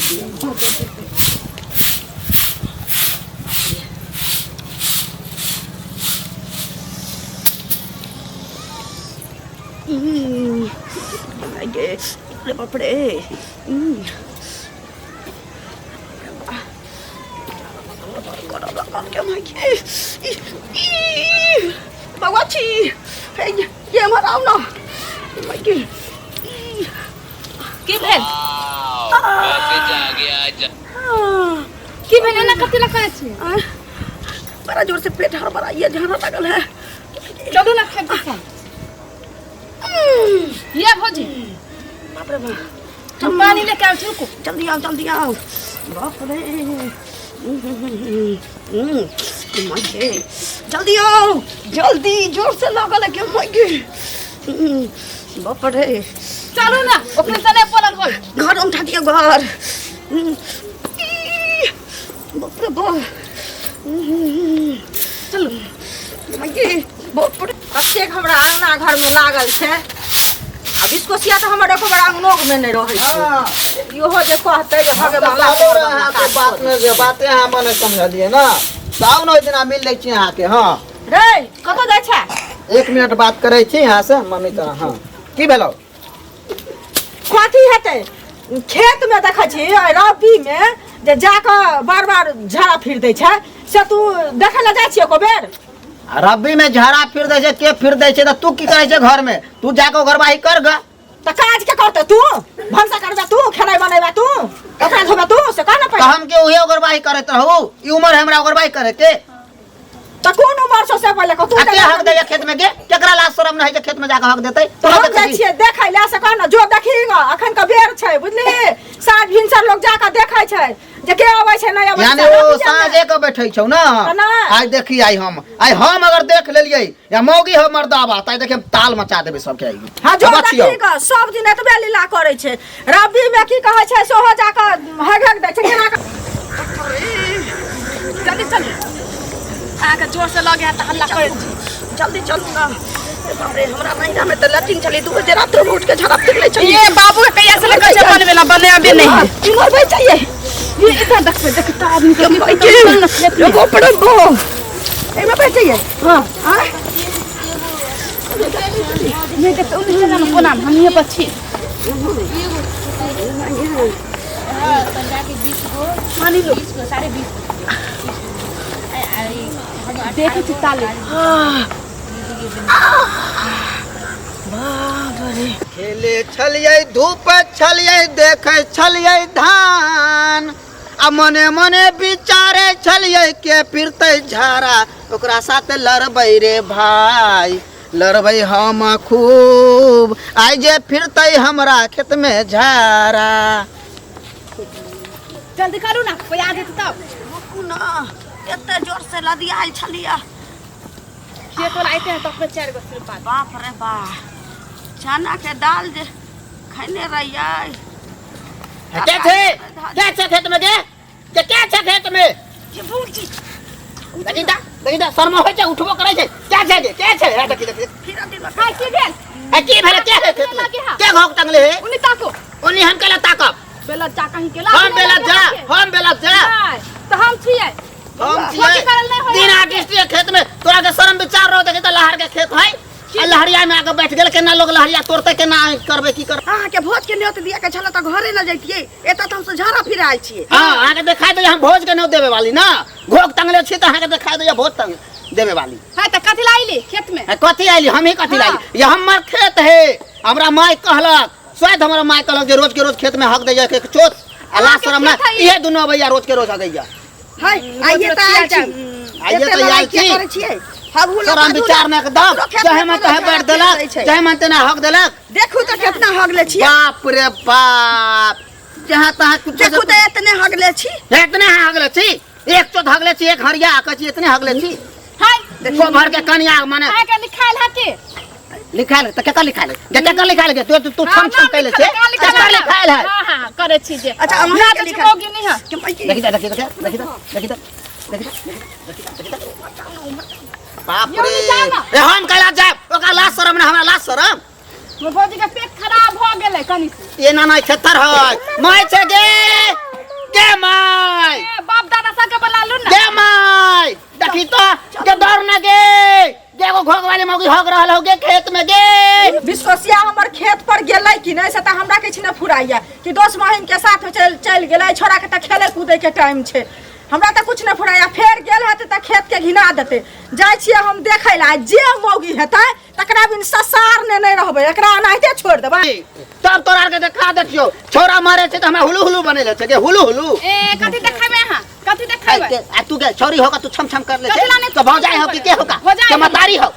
अरे बाप रे बाबाची ये मराव ना की भेल की भेल ना कते लगा छी बड़ा जोर से पेट हड़बड़ा ये झाड़ा लगल है चलो ना खेत दिखा ये भौजी बाप रे बाप तुम पानी लेके आओ रुको जल्दी आओ बाप रे माइके जल्दी आओ जल्दी जोर से लगल है के माइके बाप रे चलो ना ओकरे चले पड़ल होय घर उठा दिया घर बाप रे बाप चलो माइके बाप रे कते हमरा अंगना घर में लागल छै आ बिस्कोसिया तो हमर एको बड़ा अंगनो में नहीं रहै छै इहो जे कहतै जे भगवान के बात में जे बातें हम ने समझलिए ना साव न दिन मिल लै छी अहाँ के हां रे कतो जाय छै 1 मिनट बात करै छी यहां से मम्मी तो हां की भेलो कथी हेतै खेत में देखै छी रबी में जे जाके बार-बार झाड़ा फिर दै छै से तू देखै ल जाय छी एको बेर रब्बी में झाड़ा फिर दे छे के फिर दे छे त तू की करे छे घर में तू जाके घरवाही कर ग त काज के करते तू भंसा करबे तू खेनाई बनेबे तू कपड़ा धोबे तू से कहना त हम के उहे घरवाही करत रहू ई उम्र है हमरा घरवाही करे के त कोन उम्र से पहले को तू के हक दे खेत में के केकरा लाज शरम नहीं जे खेत में जाके हक देतै तो हम जाय छियै देखै ला से कहना जो देखिगा अखन का बेर छै बुझली साँझ भिनसर लोग जाके देखै छै जे के आबै छै नहीं आबै छै यानी ओ साँझे के बैठै छौ ना आज देखी आई हम अगर देख लेलियै या मौगी हो मर्दा बात आई देखे ताल मचा देबे सब के आई हां जो देखिगा सब दिन एतबे लीला करै छै रबी में की कहै छै सोहो जाके हग दै छै केना जल्दी चल आके जोर से लगे त हल्ला करे जल्दी चल ना बाप रे हमरा महीना में त लैट्रिन चली 2 बजे रात को उठ के झाड़ा फिर ले ये बाबू के कैसे लगे छै बनवे ना बने अबे नहीं है मर भाई चाहिए ये इधर देखता आदमी के लोगों पड़ो गो ए में बैठ चाहिए हां हां नहीं देखते उन्हीं चला ना कोना हम ये पछी पंजाबी 20 गो पानी लो 20 गो 20.5 देखो चिताले खेले छलिए धूप छलिए देखे छलिए धान आ मने मने विचारे छलिए के फिरते झारा ओकरा साथे लड़बै रे भाई लड़बै हम खूब आई जे फिरते हमरा खेत में झारा जल्दी करू ना कोई आ जेत तब ना एते जोर से लदियाल छलिया खेत वाला आते हैं तो अपने 4 गो सिर पात बाप रे बाप चना के दाल जे खैने रहियै क्या छे खेत में के क्या छे खेत में ये भूल जी देखिदा शर्मा होय छै उठबो करे छै क्या छे देखी फिर दिन में हां की भेल की भेल के है खेत में के घोक टंगले है उनी ताको उनी हम केला ताकब बेला जा कहीं केला हम बेला जा तो हम छियै दिन आर्टिस्ट खेत में तोरा के शर्म विचार रहो देखे त लहर के खेत है आ लहरिया में आके बैठ गेल केना लोग लहरिया तोड़ते केना करबे की कर हां के भोज के न्योत दिया के छला त घरे न जइतिए एता त हम से झाड़ा फिर आइल छिए हां आके दिखा दे हम भोज के न्योत देबे वाली ना घोक टंगले छी त आके दिखा दे भोज टंग देबे वाली है त कथि लाइली खेत में कथि आइली हम ही कथि लाइली ये हमर खेत है हमरा माय कहलक शायद हमरा माय कहलक जे रोज के रोज खेत में हक दे के चोट अल्लाह शर्म ना ये दुनो भैया रोज के रोज हगैया हाय आइए त आइल छी करे छिए शर्म विचार में एकदम चाहे मन तहे बैठ देलक चाहे मन तना हक देलक देखू त कितना हगले छी बाप रे बाप जहां तहां देखू त इतने हगले छी एक चोट हगले छी एक हरिया कची इतने हगले छी हाय देखो भर के कन्या माने है के लिखाइल हके लिखाइल त केकर लिखाइल के तू छम छम कैले छे लिखाइल है हां करे छी जे अच्छा हमरा के लिखा नहीं है देखि बाप रे ए हम कैला जाब ओका लाज शरम ना हमरा लाज शरम भौजी के पेट खराब हो गेलै कनी से ये ना खेतर है माय छे गे मौगी हग रहल होगे खेत में गे। विश्वसिया हमर खेत पर गेलै कि नहीं से त हमरा किछ न फुराइया कि दोस्त महिम के साथ में चल गेलै। छोरा के त खेले कूदे के टाइम छे, हमरा त कुछ न फुराइया। फेर गेल हते त खेत के घिना देते। जाय छियै हम देखै ला, जे मौगी हेतै तकरा बिन ससार ने नहीं रहबै, एकरा अनाहिते छोड़ देबै। तब तोरा के देखा देखियो छोरा मारे छे त हमरा हुलू हुलू बनेले छे गे, हुलू हुलू। ए कथि देखाबे हां, कथि देखाबे? आ तू के छोरी होगा तू छम छम कर ले छे तो भौजाई हो कि के होगा के मतारी हो?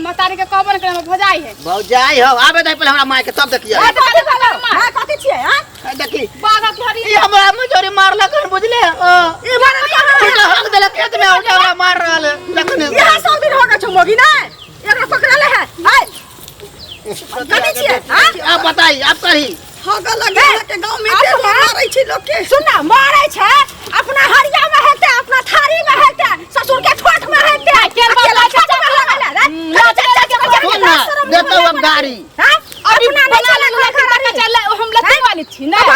मतारी के कबन करे में भौजाई है। भौजाई हो आबे दे पहले हमरा माय के तब देखिए। कथि भेलौ? हां कथि छियै? हां देखी बागा धरी ई हमरा मजोरी मारला कन बुझले। ई बारे तू तो हक देले खेत में हमरा मार रहल देखने। यह सब दिन हो गए छ मौगी नै, एकरा पकड़ले है। हाय कथि छियै? हां आप बताई आप कही हग लगे के गांव में के मारै छी लोग के। सुन ना मारै छै अपना हरिया में हेते, अपना थारी में हेते, ससुर के ठोठ में हेते, केर बाला चाचा में लगल रे। सुन ना देतो अब गाड़ी। हां अपना बना ले का चल हम लत्ती वाली थी ना। में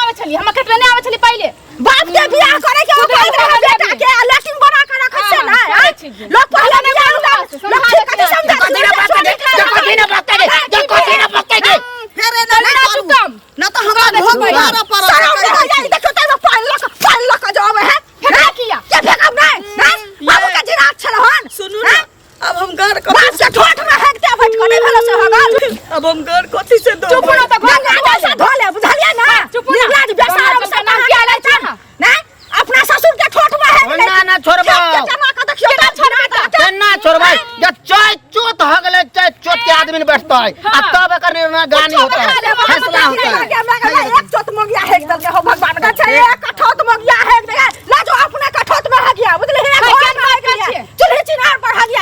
आवे छली, हम खेत में नहीं आवे छली पहले। बाप के बियाह करे के ओकर रहे बेटा के लेकिन बना के रखे छै ना। लोग पहले बियाह लोग कथि समझे? कथि ना बात के कथि ना बात के फेरे ना करू ना तो हमरा भोग मारा पर देखो त पान लक जावे है। फेंका किया क्या फेंकब नहीं? बाबू का जीरा छल हन। सुनू ना अब हम घर को बाप से ठोठ में हेकते फटक नहीं भेलो से होगल। अब हम घर कथि से दो? चुप ना त घर से धो ले बुझलिए ना। निर्लज बेसारम से ना किया ले छ ना। अपना ससुर के ठोठ में हेक ना ना छोड़बो केना का देखियो ना छोड़बा ना छोड़बा। जब चाय चोत हगले चाय चोत के आदमी ने बैठता है आ तब एकर निर्णय गानी होता है, फैसला होता है। एक चोत मोगिया हेक दल के हो भगवान का छै। एक कठोत मोगिया हेक दे ला जो अपने कठोत में हगिया बुझले है। घर में हेक लिया चुल्ही चिनार पर हगिया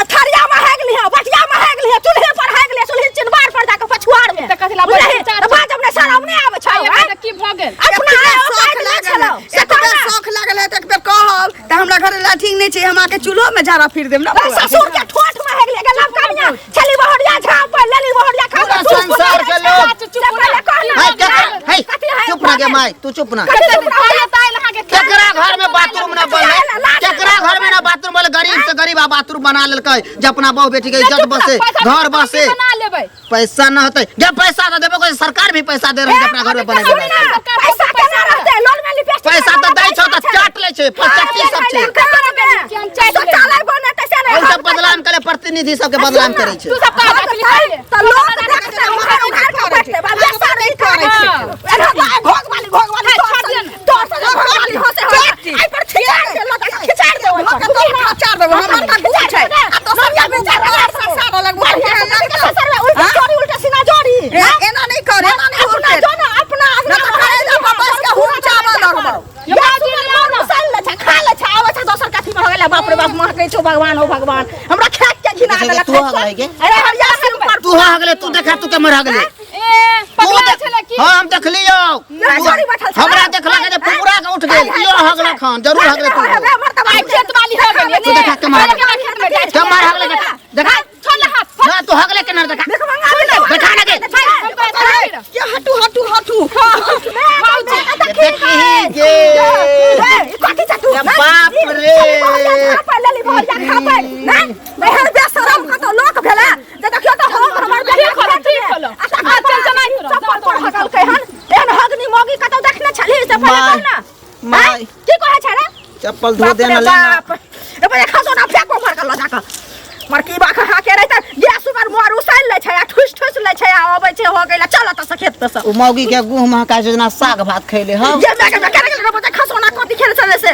थरिया में हेक लिया, बटिया में हेक लिया, चुल्ही पर हेक लिया, चुल्ही चिनबार पर जाके पछुआर में त कथि ला बाज अपने शरम नहीं आवे छै। की भ गेल? अपना शौक लागल एतबे शौक लागल है त एक बेर कहब त हमरा घर लाठी नहीं छै, हम आके चूल्हो में झाड़ा फिर देम ना। ससुर के ठोठ में हेक लिया गलम कनिया छली बहरिया झाप पर लेली बहरिया खा पूरा संसार के लोग चुप ना गे माई तू चुप ना। केकरा घर में बाथरूम ना बने, केकरा घर में ना बाथरूम बने। गरीब से गरीब आ बाथरूम बना लेलकै जे अपना बहू बेटी के इज्जत बसे, घर बसे। बना लेबै पैसा ना होते जब पैसा तो देबो, सरकार भी पैसा दे रही है अपना घर में बने देबे। पैसा केना रहते लोन में लिपेस्ट पैसा तो दै छौ त चाट ले छै, 25 सब छै। शौचालय बने तसे नहीं। और सब बदलाम करे, प्रतिनिधि सब के बदलाम करे छै। तू सब का देखली त लोग देखते उघार उघार के बैठते बा पैसा नहीं करे छै। अरे घोग वाली तोर से घोग वाली हो से हो आई पर खिचाड़ दे लगा खिचाड़ दे खिचाड़ देबो हमर का गुआ छै आ तो सब या बेचारा संसार अलग बढ़िया है। ससुर में उल्टा जोड़ी उल्टा सीना जोड़ी एना नहीं कर, एना नहीं अपना होते जो ना अपना ना तो खाए जा बस के हुन चावल लगबो। खा ले छ आवे छ दोसर कथि में हो गेला। बाप रे बाप महकै छौ भगवान हो भगवान हमरा खेत के घिना देलक। तू हगले गे, अरे हरिया सिर पर तू हगले, तू देखा तू के मर हगले। ए पगला छले की हां हम देख लियो, हमरा देखला के पूरा के उठ गेल। यो हगला खान जरूर हगले तू। आई खेत वाली हो गेल तू देखा के मार खेत में जाय के मार हगले देखा छोड़ ले हाथ ना तू हगले के ना देखा देखा ना के क्या हटू हटू हटू देखी गे कथि छ तू बाप रे लेली बहरिया खा पे ना बेहर बेशरम का तो लोक भेला जे देखियो त हमर ठीक होलो आ चल नहीं हो चप्पल पर हगल के हन एहन हगनी मोगी कतौ देखने छली से पहले कहना माय की कहै छै रे चप्पल धो देना लेना ए बे खसो ना फेंको मार कर ल जाका मार की बा खा के रहत गैस सुगर मोर उसाल ले छै आ ठुस ठुस ले छै आ आबै छै हो गेला चल त खेत पे से ओ मौगी के गुह महका योजना साग भात खैले हम जे मैं के खसो ना कथि खेल चले से